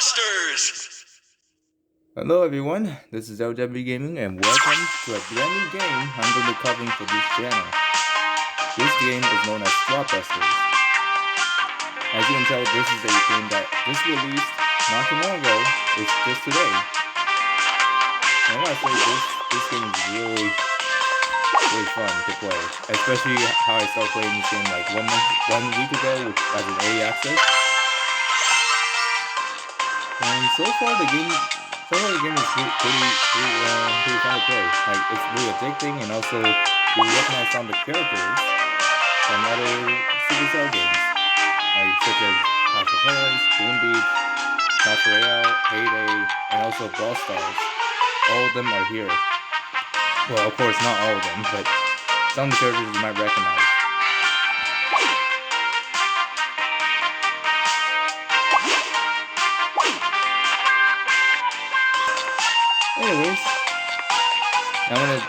Busters! Hello everyone, this is LW Gaming and welcome to a brand new game I'm going to be covering for this channel. This game is known as Swap Busters. As you can tell, this is a game that just released not too long ago. It's just today. And I gotta say, this game is really fun to play. Especially how I started playing this game like 1 week ago as an early access. And so far the game is pretty fun to play. Like, it's really addicting, and also you recognize some of the characters from other Supercell games, like such as Clash of Clans, Boom Beach, Clash Royale, Heyday, and also Brawl Stars. All of them are here. Well, of course, not all of them, but some of the characters you might recognize. Anyways, I'm gonna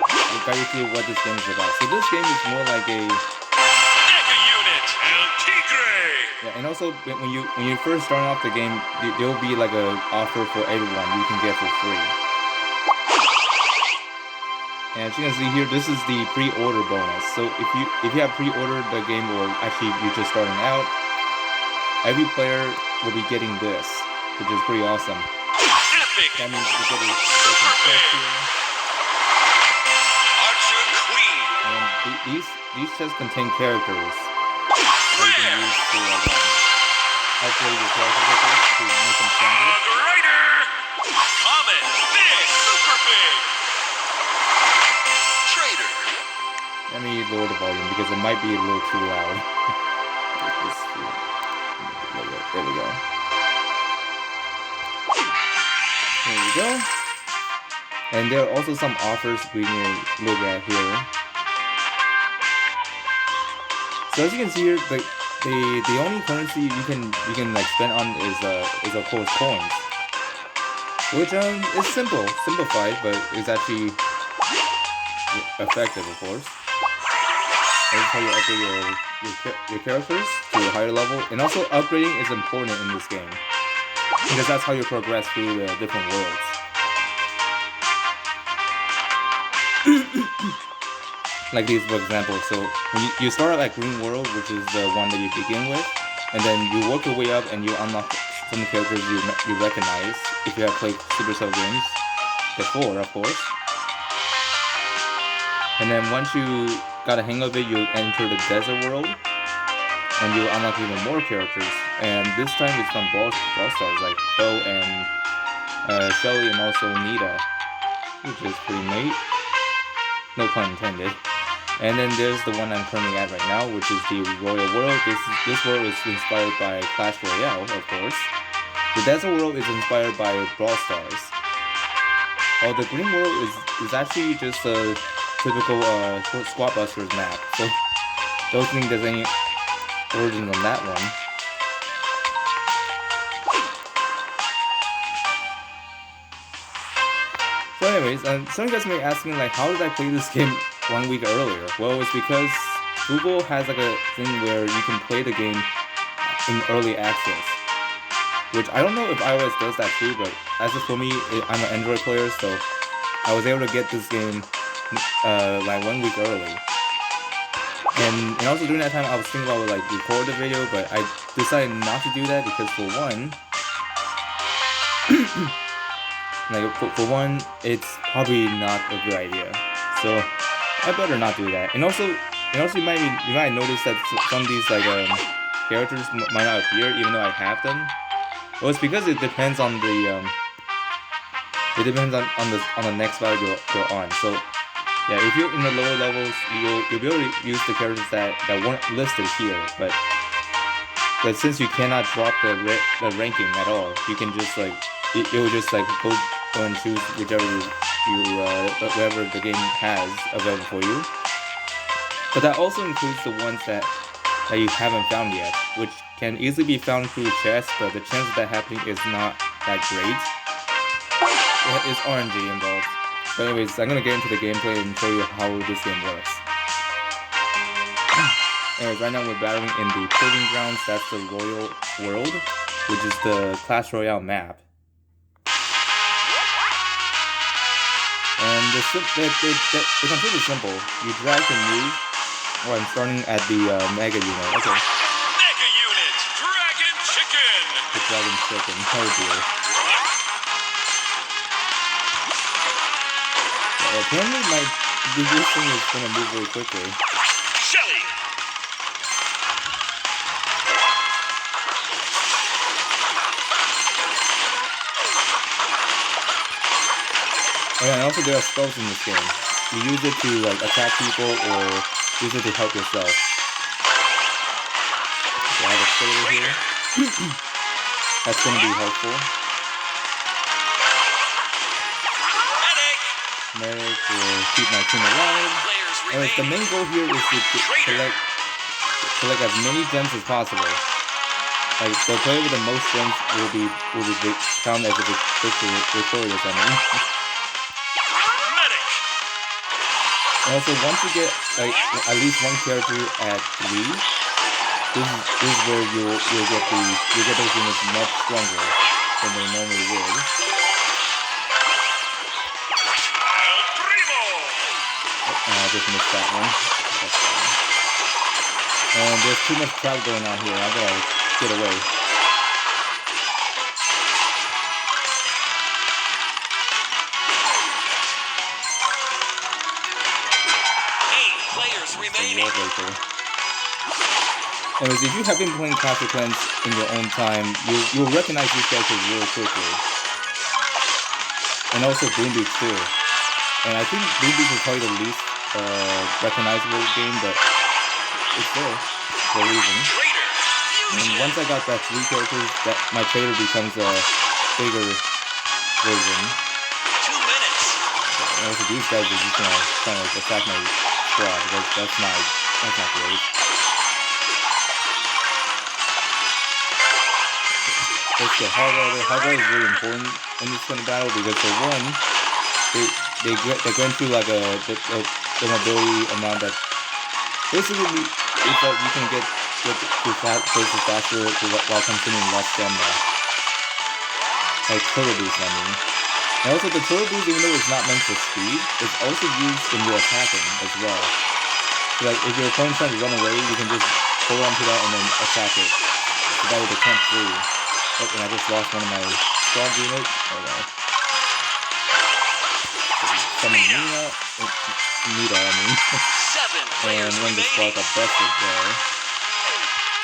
guide you through what this game is about. So this game is more like a Mecha Unit El Tigre! yeah, and also when you first start off the game, there will be like a offer for everyone you can get for free. And as you can see here, this is the pre-order bonus. So if you have pre-ordered the game, or actually you're just starting out, every player will be getting this, which is pretty awesome. Epic! That means you get a Archer Queen! and these chests contain characters that you can use to upgrade your characters with this to make them stronger. Rider! Comet! Big! Super big! Trader! Let me lower the volume because it might be a little too loud. There we go. There we go. And there are also some offers we can look at here. So as you can see here, the only currency you can like spend on is of course coins, which is simplified, but is actually effective, of course. That's how you upgrade your characters to a higher level, and also upgrading is important in this game because that's how you progress through the different worlds. Like these, for example. So when you start at Green World, which is the one that you begin with, and then you work your way up and you unlock some characters you recognize if you have played Supercell games before, of course. And then once you got a hang of it, you enter the Desert World, and you unlock even more characters. And this time it's from Brawl Stars, like Bo and Shelly, and also Nita, which is pretty neat. No pun intended. And then there's the one I'm currently at right now, which is the Royal World. This world is inspired by Clash Royale, of course. The Desert World is inspired by Brawl Stars. While the Green World is actually just a typical Squad Busters map. So don't think there's any origin on that one. So anyways, some of you guys may be asking, like, how did I play this game 1 week earlier? Well, it's because Google has like a thing where you can play the game in early access, which I don't know if iOS does that too, but as for me, I'm an Android player, so I was able to get this game like 1 week early. And also during that time, I was thinking about like record the video, but I decided not to do that because for one, it's probably not a good idea. So I better not do that. And also you might notice that some of these like characters might not appear even though I have them. Well, it's because it depends on the on the next battle you're on. So yeah, if you're in the lower levels, you'll be able to use the characters that weren't listed here. But since you cannot drop the ranking at all, you can just like it will just like go and choose whichever whatever the game has available for you. But that also includes the ones that you haven't found yet, which can easily be found through chests, but the chance of that happening is not that great. It's RNG involved. But anyways, I'm gonna get into the gameplay and show you how this game works. Anyways, right now we're battling in the Proving Grounds. That's the Royal World, which is the Clash Royale map. And the control is simple. You drag and move. Oh, I'm starting at the Mega Unit. Okay. Mega Unit, Dragon Chicken. The Dragon Chicken. Oh dear. Apparently this thing is gonna move very quickly. Shelly. And also there are spells in this game. You use it to like attack people or use it to help yourself. So I have a sailor here. That's gonna be helpful. Medic will keep my team alive. Anyways, the main goal here is to collect as many gems as possible. Like the player with the most gems will be found as a victorious. I mean. And also, once you get like at least one character at 3, this is where you'll get those units much stronger than they normally would. I just missed that one. That's fine. And there's too much crowd going on here. I gotta get away. Anyways, if you have been playing Clash of Clans in your own time, you'll recognize these characters really quickly. And also Boom Beats too. And I think Boom Beats is probably the least recognizable game, but it's there for a reason. And once I got that 3 characters, that my trader becomes a bigger version. 2 minutes. And also these guys are just gonna kind of attack my squad. That's not great. Let's get Hardrider. Hardrider is really important in this kind of battle because for one, they're going through like the mobility amount that basically is that you can get to places faster while consuming less stamina. Like turtle boost, I mean. And also the turtle boost, even though it's not meant for speed, it's also used in your attacking as well. So like if your opponent's trying to run away, you can just hold on to that and then attack it. So that way they can't flee. Oh, and I just lost one of my squad units. Oh well. Summon Nita, I mean. And when the squad got bested there.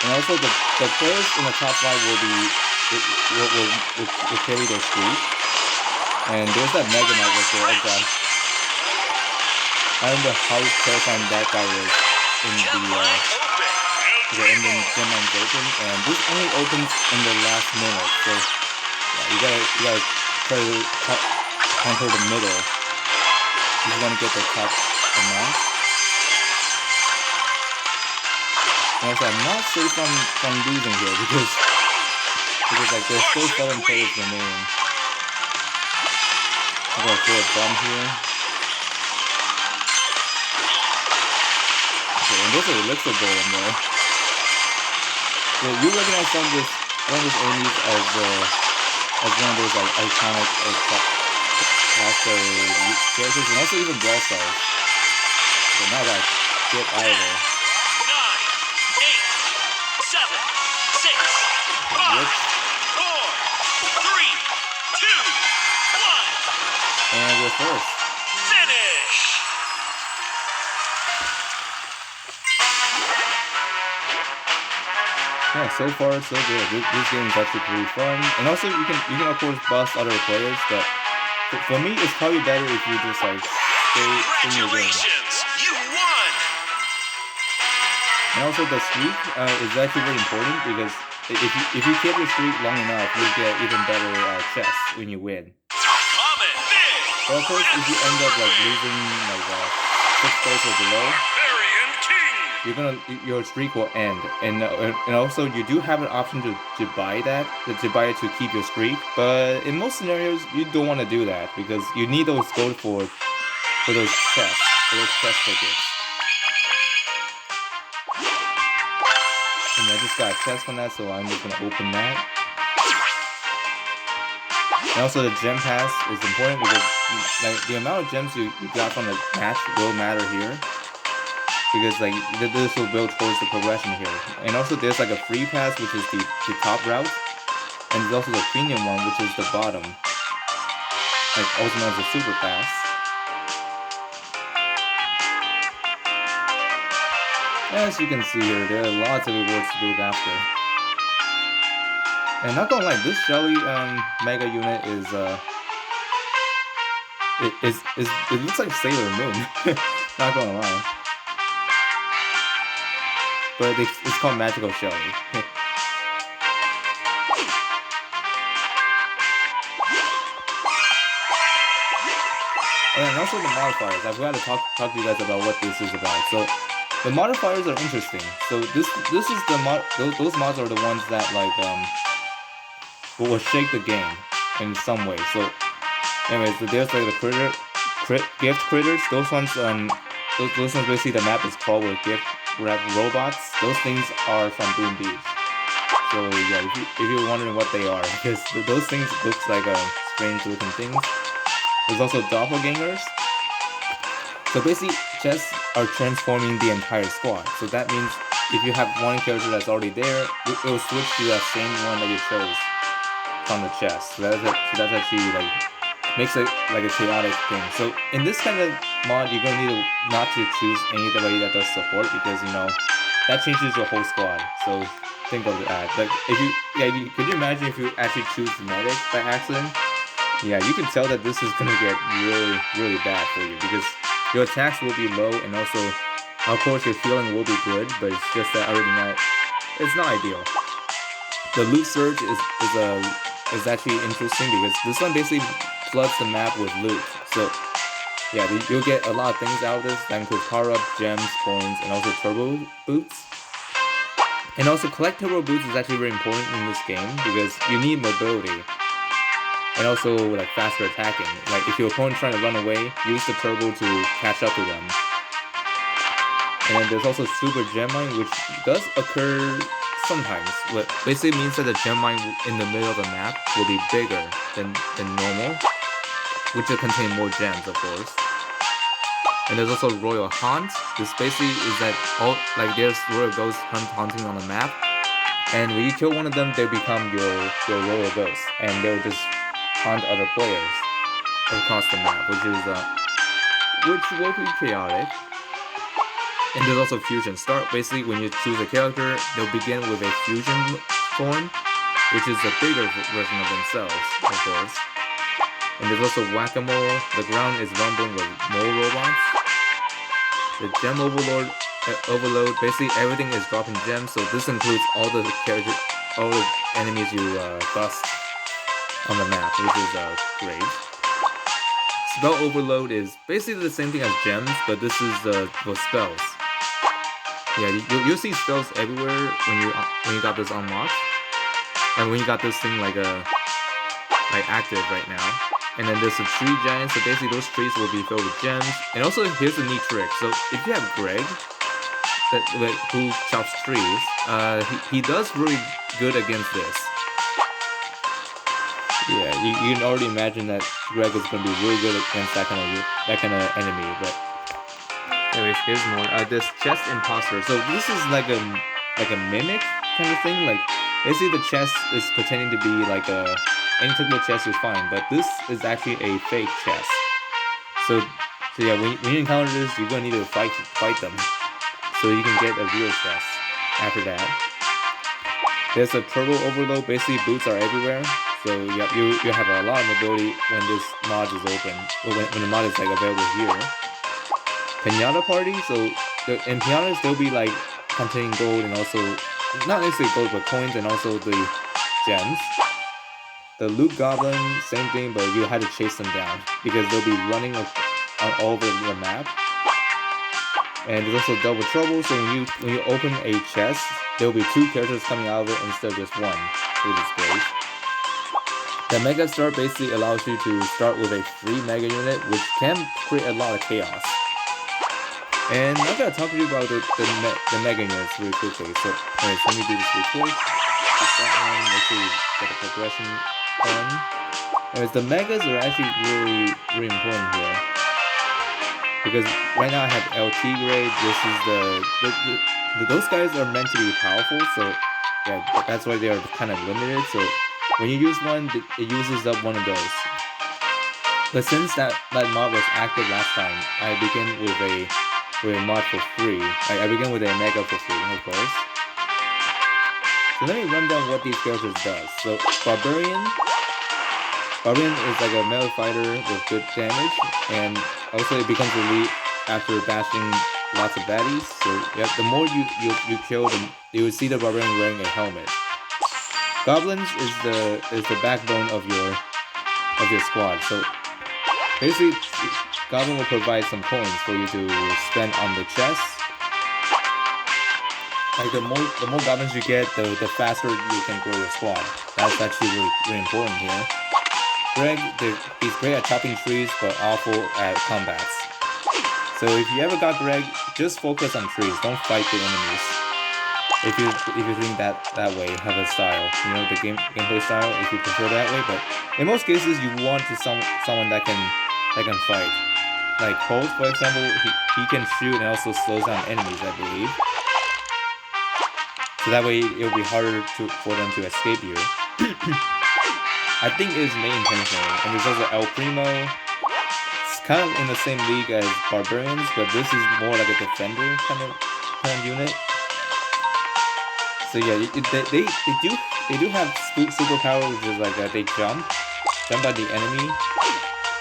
And also the players in the top 5 will carry their streak. And there's that Mega Knight right there. Oh god. I remember how terrifying that guy was in the ending gem mine's open, and this only opens in the last minute, so yeah, you gotta try to conquer the middle. You just want to get the top amount. And also, I'm not safe from losing here because like there's still 7 players remaining. I'm gonna throw a bomb here. Okay, and there's an elixir golem there. So you recognize some of these enemies as one of those like iconic classic characters, and also even Brawl Stars. So now that get out of there. 9, 8, 7, 6, 5, 4, 3, 2, 1. And we're first. Finish. Yeah, so far so good. This game is actually pretty fun, and also you can of course bust other players, but for me it's probably better if you just like stay in your game. Congratulations, you won. And also the streak is actually very important because if you keep your streak long enough, you'll get even better chests when you win. Comment big. But of course, if you end up like losing like 6 plays or below, your streak will end, and also you do have an option to buy it to keep your streak. But in most scenarios, you don't want to do that because you need those gold for those chests, tickets. And I just got a chest from that, so I'm just gonna open that. And also the gem pass is important because like the amount of gems you got from the match will matter here. Because like this will build towards the progression here. And also there's like a free pass, which is the top route. And there's also the premium one, which is the bottom. Like also known as the super pass. As you can see here, there are lots of rewards to look after. And not gonna lie, this Shelly mega unit is it looks like Sailor Moon. Not gonna lie. But it's called Magical Shelly. And also the modifiers. I've got to talk to you guys about what this is about. So the modifiers are interesting. So this is the those mods are the ones that like will shake the game in some way. So anyways, so there's like the gift critters. Those ones those ones basically the map is called with gift wrap robots. Those things are from Boom Beach. So yeah, if you're wondering what they are, because those things looks like strange looking things. There's also doppelgangers. So basically, chests are transforming the entire squad. So that means if you have one character that's already there, it will switch to that same one that you chose from the chest. So that's actually like makes it like a chaotic thing. So in this kind of mod, you're gonna need not to choose anybody that does support because you know that changes your whole squad. So think of that. Like could you imagine if you actually choose medic by accident? Yeah, you can tell that this is gonna get really bad for you because your attacks will be low and also, of course, your healing will be good, but it's just that other than that, it's not ideal. The loot surge is actually interesting because this one basically floods the map with loot. So yeah, you'll get a lot of things out of this. That includes power-up, gems, coins, and also turbo boots. And also collect turbo boots is actually very important in this game because you need mobility. And also, like, faster attacking. Like, if your opponent's trying to run away, use the turbo to catch up to them. And then there's also Super Gem Mine, which does occur sometimes. But basically means that the gem mine in the middle of the map will be bigger than normal. Which will contain more gems, of course. And there's also Royal Haunt. This basically is that there's Royal Ghosts haunting on the map. And when you kill one of them, they become your Royal Ghosts. And they'll just haunt other players across the map, which will be chaotic. And there's also Fusion Start. Basically, when you choose a character, they'll begin with a fusion form, which is a bigger version of themselves, of course. And there's also Whack-A-Mole. The ground is rumbling with mole robots. The Gem Overload. Basically, everything is dropping gems, so this includes all the enemies you bust on the map, which is great. Spell Overload is basically the same thing as gems, but this is for spells. Yeah, you'll see spells everywhere when you got this unlocked, and when you got this thing like active right now. And then there's some tree giants, so basically those trees will be filled with gems. And also here's a neat trick. So if you have Greg, who chops trees, he does really good against this. Yeah, you can already imagine that Greg is going to be really good against that kind of enemy. But anyways, here's more. This chest imposter. So this is like a mimic kind of thing. Like basically the chest is pretending to be like any typical chest is fine, but this is actually a fake chest. So yeah, when you encounter this, you're gonna need to fight them, so you can get a real chest. After that, there's a turbo overload. Basically, boots are everywhere. So you have a lot of mobility when this mod is open, or when the mod is like available here. Pinata party. So in pinatas they'll be like containing gold and also not necessarily gold but coins and also the gems. The loot goblin, same thing, but you had to chase them down because they'll be running all over the map. And there's also double trouble. So when you open a chest, there'll be 2 characters coming out of it instead of just 1, which is great. The Mega Start basically allows you to start with a free Mega Unit, which can create a lot of chaos. And I'm gonna talk to you about the Mega Units really quickly. So, anyways, let me do this really quick. That one, make sure you get the progression done. Anyways, the megas are actually really important here. Because right now I have LT grade. This is those guys are meant to be powerful, so yeah, that's why they are kind of limited. So when you use one, it uses up one of those. But since that mod was active last time, I begin with a mod for free. I begin with a mega for free, of course. So let me run down what these characters does. So Barbarian is like a melee fighter with good damage, and also it becomes elite after bashing lots of baddies. So yeah, the more you kill them, you will see the Barbarian wearing a helmet. Goblins is the backbone of your squad. So basically, Goblin will provide some coins for you to spend on the chest. Like the more goblins you get, the faster you can grow your squad. That's actually really important here. Greg, he's great at chopping trees, but awful at combats. So if you ever got Greg, just focus on trees. Don't fight the enemies. If you think that way, have a style, you know, the gameplay style. If you prefer that way, but in most cases, you want someone that can fight. Like Holt, for example, he can shoot and also slows down enemies, I believe. So that way it'll be harder for them to escape you. I think it is made intentionally. And there's also El Primo. It's kind of in the same league as Barbarians, but this is more like a defender kind of unit. So yeah, they do have superpower, which is like they jump at the enemy.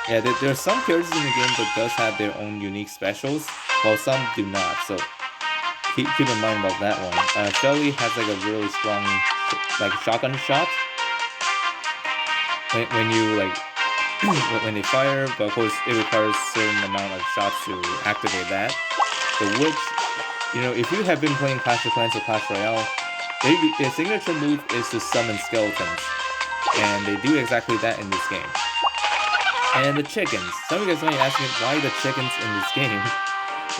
Yeah, there are some characters in the game that does have their own unique specials, while some do not. So keep in mind about that one. Shelly has like a really strong like shotgun shot when you like when they fire, but of course it requires a certain amount of shots to activate that. The witch, you know, if you have been playing Clash of Clans or Clash Royale, their signature move is to summon skeletons, and they do exactly that in this game. And the chickens. Some of you guys might be asking why the chickens in this game.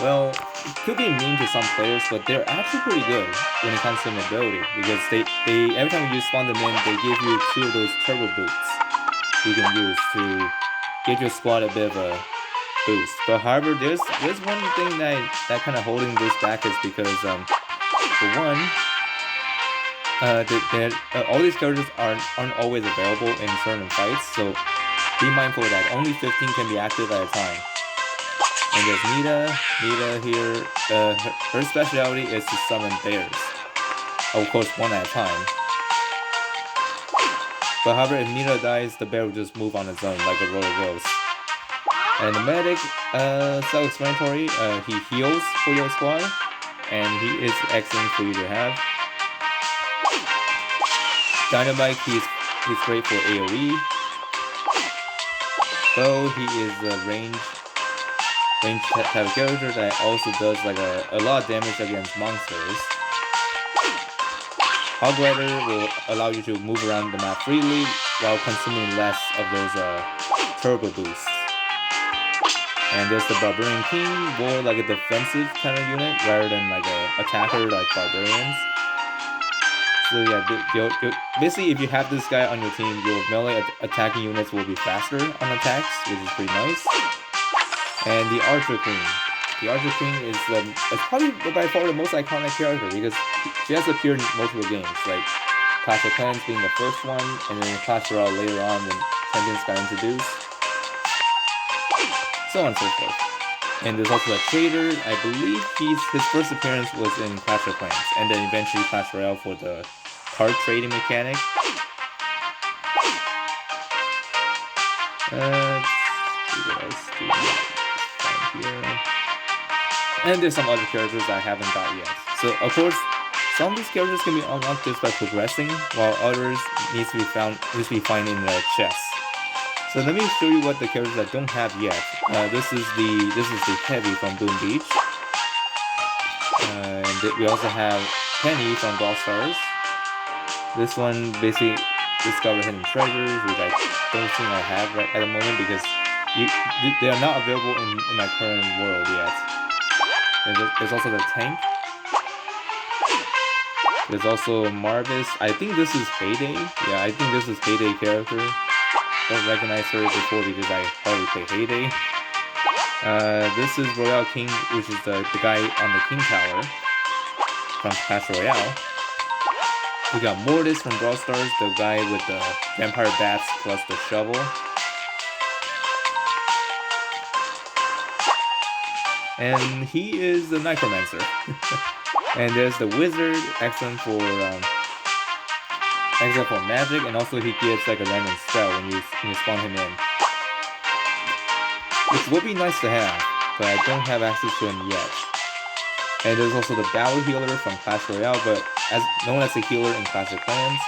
Well, it could be mean to some players, but they're actually pretty good when it comes to mobility, because they every time you spawn them in, they give you 2 of those turbo boots you can use to give your squad a bit of a boost. But however, there's one thing that kind of holding this back is because for one, all these characters aren't always available in certain fights, so be mindful of that. Only 15 can be active at a time. And there's Nita here. Her specialty is to summon bears. Of course, one at a time. But however, if Nita dies, the bear will just move on its own like a roller ghost. And the medic, self-explanatory. He heals for your squad, and he is excellent for you to have. Dynamite, he's great for AoE. Bo, he is a range type of character that also does like a lot of damage against monsters. Hogrider will allow you to move around the map freely while consuming less of those turbo boosts. And there's the Barbarian King, more like a defensive kind of unit rather than like a attacker like Barbarians. So yeah, basically if you have this guy on your team, your melee attacking units will be faster on attacks, which is pretty nice. And the Archer Queen. The Archer Queen is probably by far the most iconic character because she has appeared in multiple games, like Clash of Clans being the first one, and then Clash Royale later on when champions got introduced. So on and so forth. And there's also a trader. I believe his first appearance was in Clash of Clans, and then eventually Clash Royale for the card trading mechanic. Let's see what else do we find here. And there's some other characters that I haven't got yet. So of course, some of these characters can be unlocked just by progressing, while others needs to be found in the chest. So let me show you what the characters I don't have yet. This is the Heavy from Boom Beach. And we also have Penny from Brawl Stars. This one basically discover hidden treasures, which I don't think I have right at the moment because they are not available in my current world yet. There's also the tank. There's also Marvis. I think this is Heyday. Yeah, I think this is Heyday character. don't recognize her before because I hardly play Heyday. This is Royale King, which is the guy on the King Tower from Clash Royale. We got Mortis from Brawl Stars, the guy with the vampire bats plus the shovel. And he is the Necromancer. And there's the Wizard, excellent for magic, and also he gets like a random spell when you spawn him in. Which would be nice to have, but I don't have access to him yet. And there's also the Battle Healer from Clash Royale, but known as a healer in Classic Clans.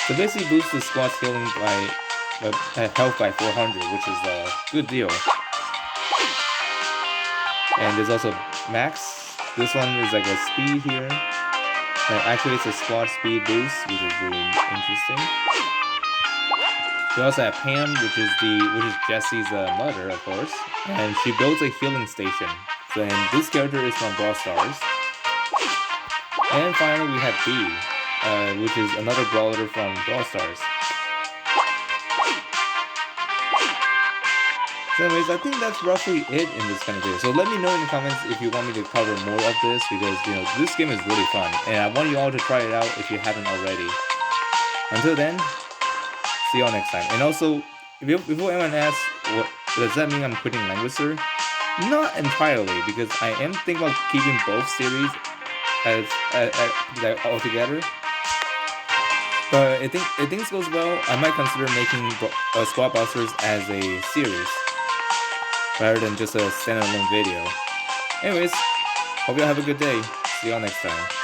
So basically boosts the squad's healing by health by 400, which is a good deal. And there's also Max. This one is like a speed here. That activates a squad speed boost, which is really interesting. We also have Pam, which is Jesse's mother, of course, and she builds a healing station. So, and this character is from Brawl Stars. And finally, we have B, which is another brawler from Brawl Stars. So anyways, I think that's roughly it in this kind of video. So let me know in the comments if you want me to cover more of this, because this game is really fun, and I want you all to try it out if you haven't already. Until then, see y'all next time. And also, before anyone asks, does that mean I'm quitting Languisher? Not entirely, because I am thinking about keeping both series all together. But if things goes well, I might consider making Squad Busters as a series, rather than just a standalone video. Anyways, hope y'all have a good day. See y'all next time.